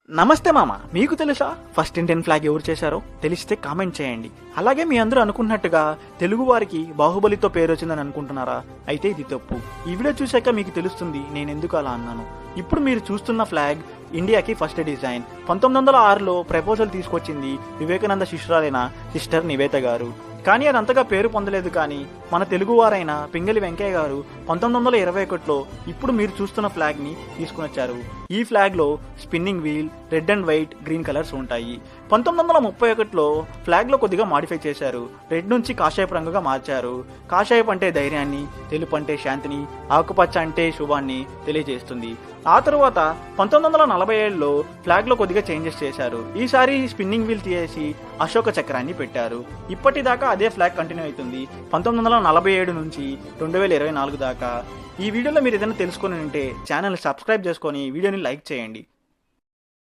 నమస్తే మామ, మీకు తెలుసా ఫస్ట్ ఇండియన్ ఫ్లాగ్ ఎవరు చేశారో? తెలిస్తే కామెంట్ చేయండి. అలాగే మీ అందరూ అనుకున్నట్టుగా తెలుగు వారికి బాహుబలితో పేరు వచ్చిందని అనుకుంటున్నారా? అయితే ఇది తప్పు. ఈ వీడియో చూశాక మీకు తెలుస్తుంది నేను ఎందుకు అలా అన్నాను. ఇప్పుడు మీరు చూస్తున్న ఫ్లాగ్ ఇండియాకి ఫస్ట్ డిజైన్ 1906లో ప్రపోజల్ తీసుకొచ్చింది వివేకానంద శిష్యురాలైన సిస్టర్ నివేత గారు. కానీ అది అంతగా పేరు పొందలేదు. కానీ మన తెలుగువారైన పింగళి వెంకయ్య గారు 1921లో ఇప్పుడు మీరు చూస్తున్న ఫ్లాగ్ ని తీసుకుని వచ్చారు. ఈ ఫ్లాగ్ లో spinning wheel, red and white, green colours ఉంటాయి. 1931లో ఫ్లాగ్ లో కొద్దిగా మాడిఫై చేశారు. రెడ్ నుంచి కాషాయపు రంగుగా మార్చారు. కాషాయపు అంటే ధైర్యాన్ని, తెలుపు అంటే శాంతిని, ఆకుపచ్చ అంటే శుభాన్ని తెలియజేస్తుంది. ఆ తర్వాత 1947లో ఫ్లాగ్ లో కొద్దిగా చేంజెస్ చేశారు. ఈసారి స్పిన్నింగ్ వీల్ తీసేసి అశోక చక్రాన్ని పెట్టారు. ఇప్పటిదాకా అదే ఫ్లాగ్ కంటిన్యూ అవుతుంది 1947 నుంచి 2024 దాకా. ఈ వీడియోలో మీరు ఏదైనా తెలుసుకొని ఉంటే ఛానల్ సబ్స్క్రైబ్ చేసుకొని వీడియోని లైక్ చేయండి.